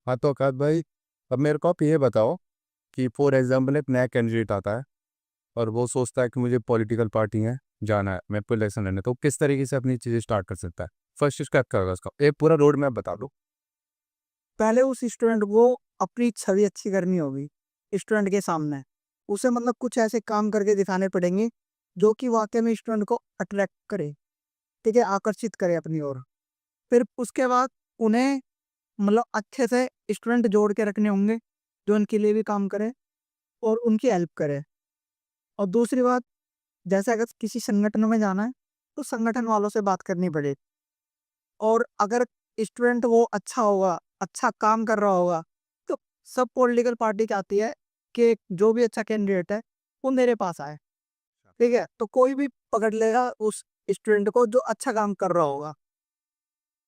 हाँ तो अकाश भाई, अब मेरे को आप ये बताओ कि फॉर एग्जाम्पल एक नया कैंडिडेट आता है और वो सोचता है कि मुझे पॉलिटिकल पार्टी है जाना है, मैं को इलेक्शन लड़ना है, तो किस तरीके से अपनी चीज़ें स्टार्ट कर सकता है? फर्स्ट स्टेप क्या होगा उसका? एक पूरा रोड मैप बता दो। पहले उस स्टूडेंट को अपनी छवि अच्छी करनी होगी स्टूडेंट के सामने। उसे मतलब कुछ ऐसे काम करके दिखाने पड़ेंगे जो कि वाकई में स्टूडेंट को अट्रैक्ट करे, ठीक है, आकर्षित करे अपनी ओर। फिर उसके बाद उन्हें मतलब अच्छे से स्टूडेंट जोड़ के रखने होंगे जो उनके लिए भी काम करे और उनकी हेल्प करे। और दूसरी बात, जैसे अगर किसी संगठन में जाना है तो संगठन वालों से बात करनी पड़ेगी। और अगर स्टूडेंट वो अच्छा होगा, अच्छा काम कर रहा होगा, तो सब पॉलिटिकल पार्टी चाहती है कि जो भी अच्छा कैंडिडेट है वो मेरे पास आए, ठीक है। तो कोई भी पकड़ लेगा उस स्टूडेंट को जो अच्छा काम कर रहा होगा।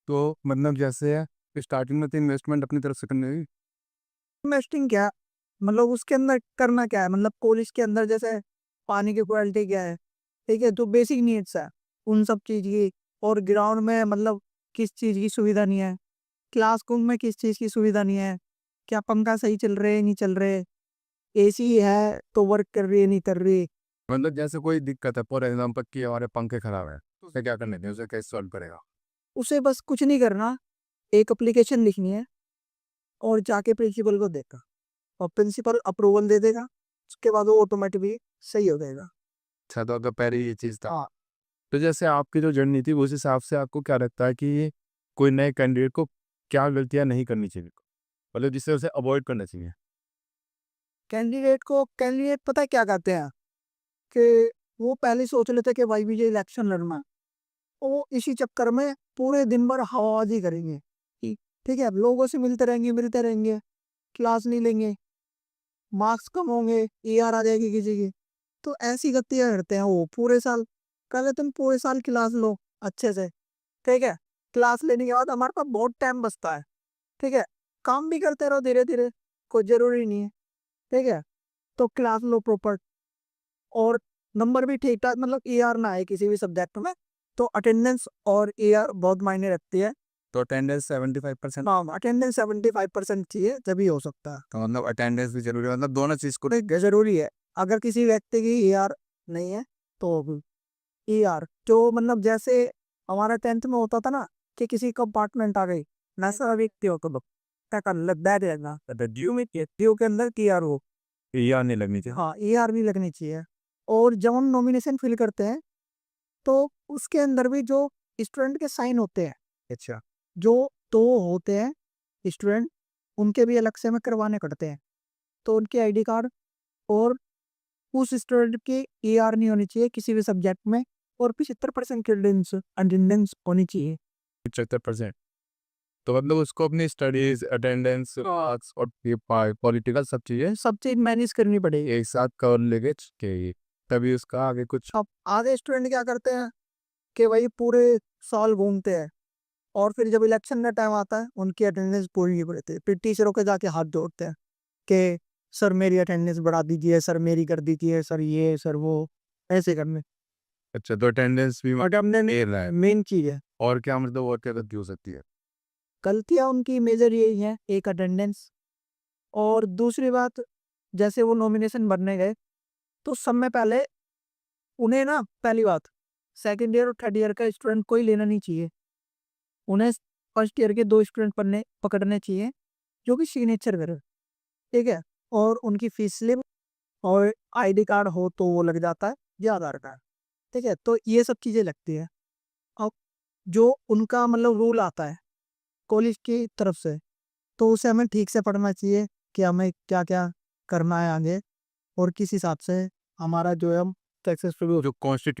तो मतलब जैसे स्टार्टिंग में तो इन्वेस्टमेंट अपनी तरफ से करनी होगी। इन्वेस्टिंग क्या, मतलब उसके अंदर करना क्या है, मतलब कॉलेज के अंदर जैसे पानी की क्वालिटी क्या है, ठीक है, जो बेसिक नीड्स है उन सब चीज़ की। और ग्राउंड में मतलब किस चीज़ की सुविधा नहीं है, क्लासरूम में किस चीज़ की सुविधा नहीं है, क्या पंखा सही चल रहे नहीं चल रहे, एसी है तो वर्क कर रही है नहीं कर रही। मतलब जैसे कोई दिक्कत है, फॉर एग्जाम्पल कि हमारे पंखे खराब है, तो उसे क्या करने दें, उसे कैसे सॉल्व करेगा? उसे बस कुछ नहीं करना, एक एप्लीकेशन लिखनी है और जाके प्रिंसिपल को देगा और प्रिंसिपल अप्रूवल दे देगा। उसके बाद वो ऑटोमेटिकली सही हो जाएगा। अच्छा, तो अगर पहले ये चीज़ था, हाँ, तो जैसे आपकी जो जर्नी थी उस हिसाब से आपको क्या लगता है कि कोई नए कैंडिडेट को क्या गलतियाँ नहीं करनी चाहिए, मतलब जिससे उसे अवॉइड करना चाहिए? कैंडिडेट पता है क्या कहते हैं कि वो पहले ही सोच लेते हैं कि भाई मुझे इलेक्शन लड़ना है। वो इसी चक्कर में पूरे दिन भर हवाबाजी करेंगे ठीक है, अब लोगों से मिलते रहेंगे, क्लास नहीं लेंगे, मार्क्स कम होंगे, ईआर आ जाएगी किसी की। तो ऐसी गलतियां करते हैं वो पूरे साल। पहले तुम पूरे साल क्लास लो अच्छे से, ठीक है। क्लास लेने के बाद हमारे पास बहुत टाइम बचता है, ठीक है, काम भी करते रहो धीरे धीरे, कोई जरूरी नहीं है, ठीक है। तो क्लास लो प्रॉपर और नंबर भी ठीक ठाक, मतलब ईआर ना आए किसी भी सब्जेक्ट में। तो अटेंडेंस और ईआर बहुत मायने रखती है। तो अटेंडेंस 75%। हाँ, अटेंडेंस 75% चाहिए तभी हो सकता है। तो मतलब अटेंडेंस भी जरूरी है, मतलब दोनों चीज़ को। नहीं, जरूरी है। अगर किसी व्यक्ति की ईआर नहीं है तो ईआर जो मतलब जैसे हमारा 10th में होता था ना कि किसी कंपार्टमेंट आ गई, वैसा व्यक्ति हो तो क्या कर लग बैठ जाएगा ड्यू में, ड्यू के अंदर ईआर हो। या नहीं लगनी चाहिए। हाँ, ईआर भी लगनी चाहिए। और जब हम नॉमिनेशन फिल करते हैं तो उसके अंदर भी जो स्टूडेंट के साइन होते हैं, अच्छा। जो तो होते हैं स्टूडेंट, उनके भी अलग से हमें करवाने पड़ते हैं। तो उनके आईडी कार्ड और उस स्टूडेंट की ईआर नहीं होनी चाहिए किसी भी सब्जेक्ट में, और 75% की अटेंडेंस अटेंडेंस होनी चाहिए। 75%। तो मतलब उसको अपनी स्टडीज, अटेंडेंस, मार्क्स और ये पॉलिटिकल सब चीज़ें सब चीज मैनेज करनी पड़ेगी। एक साथ कर लेके चाहिए, तभी उसका आगे कुछ। अब आधे स्टूडेंट क्या करते हैं कि भाई पूरे साल घूमते हैं और फिर जब इलेक्शन का टाइम आता है उनकी अटेंडेंस पूरी नहीं पड़ती है। फिर टीचरों के जाके हाथ जोड़ते हैं कि सर मेरी अटेंडेंस बढ़ा दीजिए, सर मेरी कर दीजिए, सर ये सर वो, ऐसे करने। अच्छा, तो अटेंडेंस भी अटेंडेंस ले रहा है। मेन चीज है। और क्या, मतलब और क्या गलती हो सकती है? गलतियां उनकी मेजर यही हैं, एक अटेंडेंस और दूसरी बात, जैसे वो नॉमिनेशन भरने गए तो सब में पहले उन्हें ना, पहली बात, सेकंड ईयर और थर्ड ईयर का स्टूडेंट कोई लेना नहीं चाहिए। उन्हें फर्स्ट ईयर के 2 स्टूडेंट पकड़ने चाहिए जो कि सिग्नेचर करे, ठीक है। और उनकी फीस स्लिप और आईडी कार्ड हो तो वो लग जाता है, या आधार कार्ड, ठीक है। तो ये सब चीज़ें लगती है। अब जो उनका मतलब रूल आता है कॉलेज की तरफ से, तो उसे हमें ठीक से पढ़ना चाहिए कि हमें क्या क्या करना है आगे और किस हिसाब से हमारा जो है हम सक्सेसफुल जो कॉन्स्टिट्यूशन